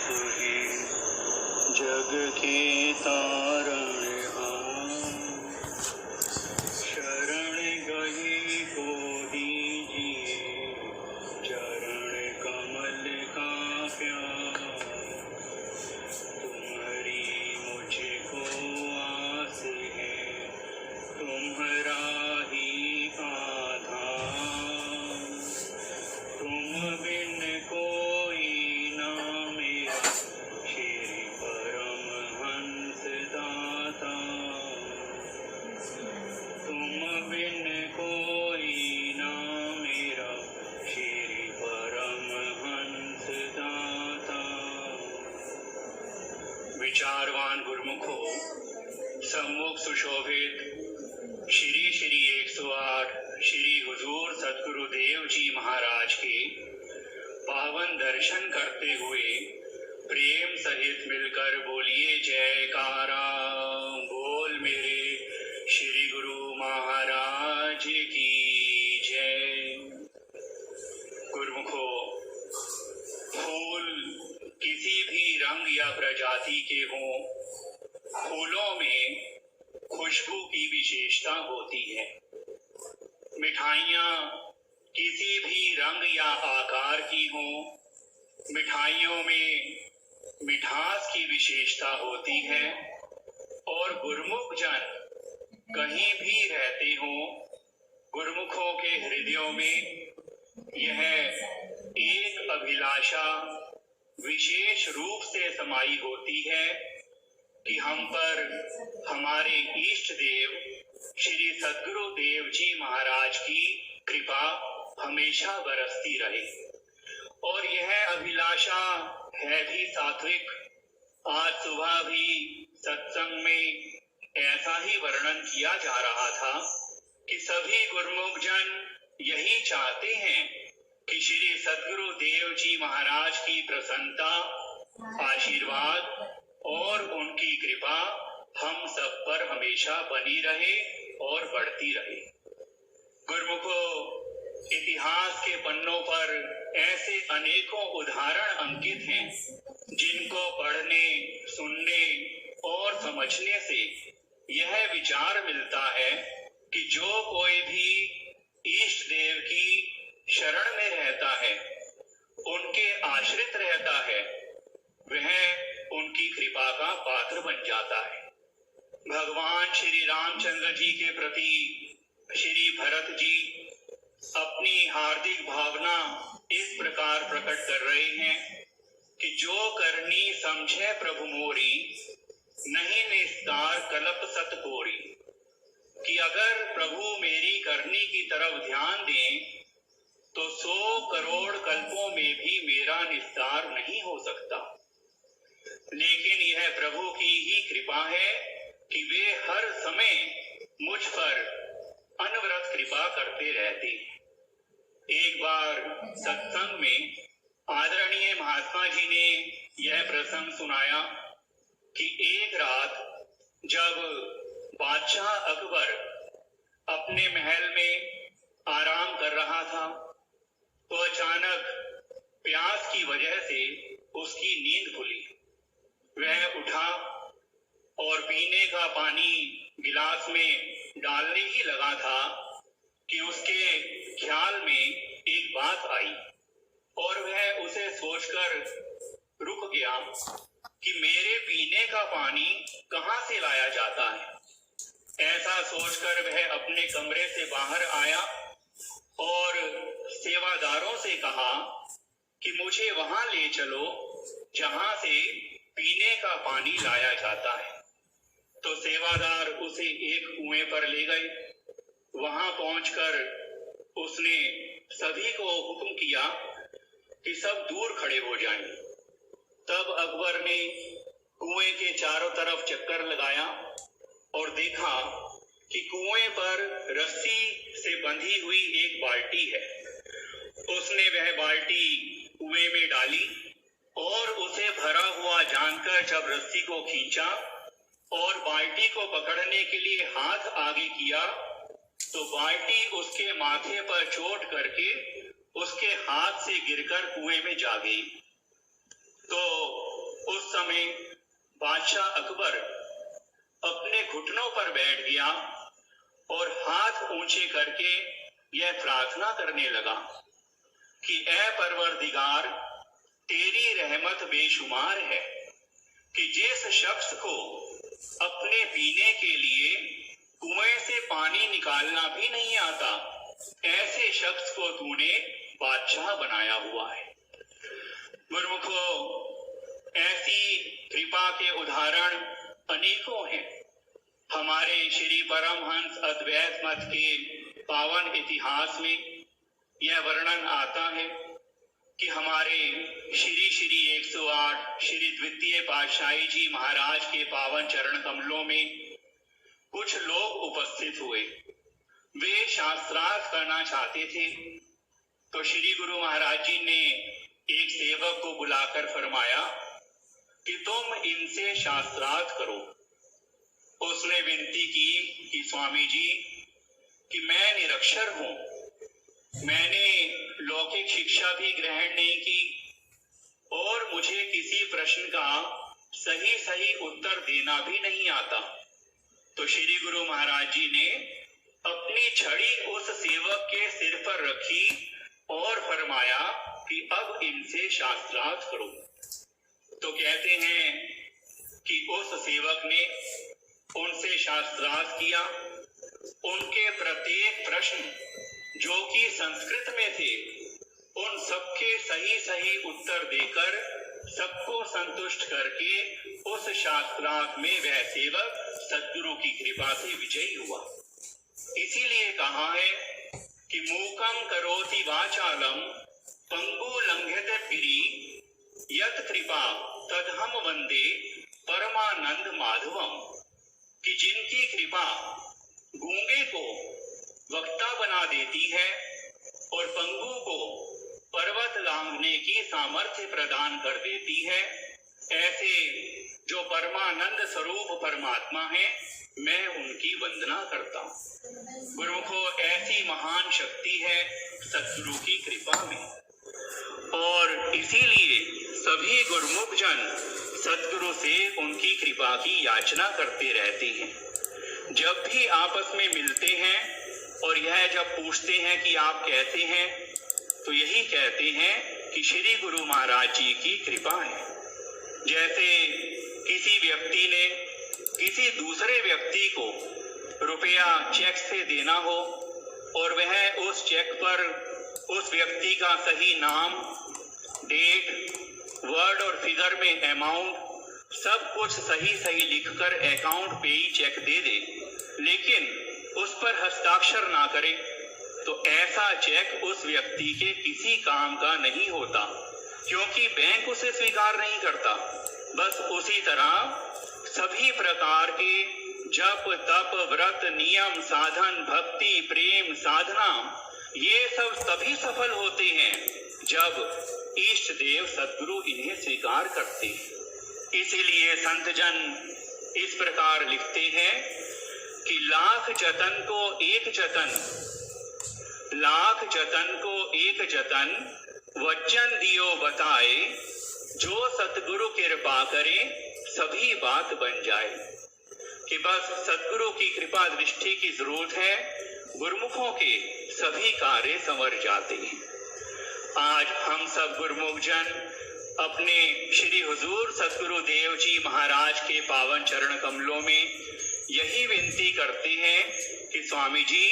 सुहे जग के तारण हम शरण गए को दीजिए चरण कमल का प्यार तुम्हारी मुझको आस है तुम्हारा ही आधार तुम बिन कोई ना मेरा श्री परमहंस दाता तुम बिन कोई ना मेरा श्री परमहंस दाता। विचारवान गुरुमुखो सम्मुख सुशोभित श्री श्री 108 श्री हुजूर सतगुरुदेव जी महाराज के पावन दर्शन करते हुए प्रेम सहित मिलकर बोलिए जयकारा। बोल मेरे श्री गुरु महाराज की जय। गुरुमुखो, फूल किसी भी रंग या प्रजाति के हों, फूलों में खुशबू की विशेषता होती है। मिठाइयाँ किसी भी रंग या आकार की हों, मिठाइयों में मिठास की विशेषता होती है। और गुरुमुख जन कहीं भी रहते हों, गुरुमुखों के हृदयों में यह एक अभिलाषा विशेष रूप से समाई होती है कि हम पर हमारे इष्ट देव श्री सद्गुरु देव जी महाराज की कृपा हमेशा बरसती रहे। और यह अभिलाषा है भी सात्विक। आज सुबह भी सत्संग में ऐसा ही वर्णन किया जा रहा था कि सभी गुरुमुख जन यही चाहते हैं कि श्री सद्गुरु देव जी महाराज की प्रसन्नता, आशीर्वाद और उनकी कृपा हम सब पर हमेशा बनी रहे और बढ़ती रहे। गुरुमुखो, इतिहास के पन्नों पर ऐसे अनेकों उदाहरण अंकित हैं जिनको पढ़ने, सुनने और समझने से यह विचार मिलता है कि जो कोई भी इष्ट देव की शरण में रहता है, उनके आश्रित रहता है, वह उनकी कृपा का पात्र बन जाता है। भगवान श्री रामचंद्र जी के प्रति श्री भरत जी अपनी हार्दिक भावना इस प्रकार प्रकट कर रहे हैं कि जो करनी समझे प्रभु मोरी, नहीं निस्तार कल्प सत कोरी। कि अगर प्रभु मेरी करनी की तरफ ध्यान दें तो 100 करोड़ कल्पों में भी मेरा निस्तार नहीं हो सकता। लेकिन यह प्रभु की ही कृपा है कि वे हर समय मुझ पर अनवरत कृपा करते रहते हैं। एक बार सत्संग में आदरणीय महात्मा जी ने यह प्रसंग सुनाया कि एक रात जब बादशाह अकबर अपने महल में आराम कर रहा था तो अचानक प्यास की वजह से उसकी नींद खुली। वह उठा और पीने का पानी गिलास में डालने ही लगा था कि उसके ख्याल में एक बात आई और वह उसे सोचकर रुक गया कि मेरे पीने का पानी कहाँ से लाया जाता है। ऐसा सोचकर वह अपने कमरे से बाहर आया और सेवादारों से कहा कि मुझे वहां ले चलो जहां से पीने का पानी लाया जाता है। तो सेवादार उसे एक कुएं पर ले गए। वहां पहुंचकर उसने सभी को हुक्म किया कि सब दूर खड़े हो जाएं। तब अकबर ने कुएं के चारों तरफ चक्कर लगाया और देखा कि कुएं पर रस्सी से बंधी हुई एक बाल्टी है। उसने वह बाल्टी कुएं में डाली और उसे भरा हुआ जानकर जब रस्सी को खींचा और बाल्टी को पकड़ने के लिए हाथ आगे किया तो बाल्टी उसके माथे पर चोट करके उसके हाथ से गिरकर कुएं में जा गई। तो समय बादशाह अकबर अपने घुटनों पर बैठ गया और हाथ ऊंचे करके यह प्रार्थना करने लगा कि ऐ परवरदिगार, तेरी रहमत बेशुमार है कि जिस शख्स को अपने पीने के लिए कुएं से पानी निकालना भी नहीं आता, ऐसे शख्स को तूने बादशाह बनाया हुआ है। गुरुमुखों, ऐसी कृपा के उदाहरण अनेकों हैं। हमारे श्री परमहंस अद्वैत मत के पावन इतिहास में यह वर्णन आता है कि हमारे श्री श्री 108 श्री द्वितीय पातशाही जी महाराज के पावन चरण कमलों में कुछ लोग उपस्थित हुए। वे शास्त्रार्थ करना चाहते थे, तो श्री गुरु महाराज जी ने एक सेवक को बुलाकर फरमाया कि तुम इनसे शास्त्रार्थ करो। उसने विनती की कि स्वामी जी, कि मैं निरक्षर हूं, मैंने लौकिक शिक्षा भी ग्रहण नहीं की और मुझे किसी प्रश्न का सही सही उत्तर देना भी नहीं आता। तो श्री गुरु महाराज जी ने अपनी छड़ी उस सेवक के सिर पर रखी और फरमाया कि अब इनसे शास्त्रार्थ करो। तो कहते हैं कि उस सेवक ने उनसे शास्त्रार्थ किया। उनके प्रत्येक प्रश्न जो कि संस्कृत में थे, उन सबके सही सही उत्तर देकर सबको संतुष्ट करके उस शास्त्रार्थ में वह सेवक सद्गुरु की कृपा से विजयी हुआ। इसीलिए कहा है कि मूकम करोति वाचालम पंगु लंघयते गिरि यत कृपा तदहम वंदे परमानंद माधवम, कि जिनकी कृपा गूंगे को वक्ता बना देती है और पंगु को पर्वत लांघने की सामर्थ्य प्रदान कर देती है, ऐसे जो परमानंद स्वरूप परमात्मा है, मैं उनकी वंदना करता हूँ। गुरुमुखों, ऐसी महान शक्ति है सद्गुरु की कृपा में, और इसीलिए सभी गुरुमुख जन सद्गुरु से उनकी कृपा की याचना करते रहते हैं। जब भी आपस में मिलते हैं और यह जब पूछते हैं कि आप कैसे हैं, तो यही कहते हैं कि श्री गुरु महाराज जी की कृपा है। जैसे किसी व्यक्ति ने किसी दूसरे व्यक्ति को रुपया चेक से देना हो और वह उस चेक पर उस व्यक्ति का सही नाम, डेट, वर्ड और फिगर में अमाउंट सब कुछ सही सही लिखकर अकाउंट पे ही चेक दे दे, लेकिन उस पर हस्ताक्षर ना करे, तो ऐसा चेक उस व्यक्ति के किसी काम का नहीं होता, क्योंकि बैंक उसे स्वीकार नहीं करता। बस उसी तरह सभी प्रकार के जप, तप, व्रत, नियम, साधन, भक्ति, प्रेम, साधना, ये सब तभी सफल होते हैं जब इष्ट देव सद्गुरु इन्हें स्वीकार करते हैं। इसीलिए संत जन इस प्रकार लिखते हैं कि लाख जतन को एक जतन, लाख जतन को एक जतन, वचन दियो बताए, जो सतगुरु कृपा करे सभी बात बन जाए। कि बस सतगुरु की कृपा दृष्टि की जरूरत है, गुरुमुखों के सभी कार्य संवर जाते हैं। आज हम सब गुरुमुख जन अपने श्री हुजूर सतगुरु देव जी महाराज के पावन चरण कमलों में यही विनती करते हैं कि स्वामी जी,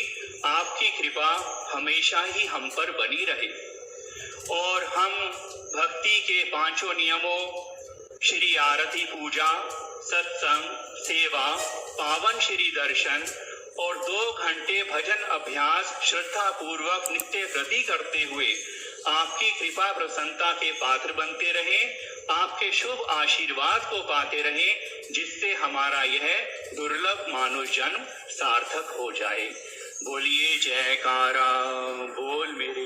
आपकी कृपा हमेशा ही हम पर बनी रहे और हम भक्ति के पांचों नियमों श्री आरती, पूजा, सत्संग, सेवा, पावन श्री दर्शन और 2 घंटे भजन अभ्यास श्रद्धा पूर्वक नित्य प्रति करते हुए आपकी कृपा प्रसन्नता के पात्र बनते रहे, आपके शुभ आशीर्वाद को पाते रहे, जिससे हमारा यह दुर्लभ मानव जन्म सार्थक हो जाए। बोलिए जयकारा, बोल मेरे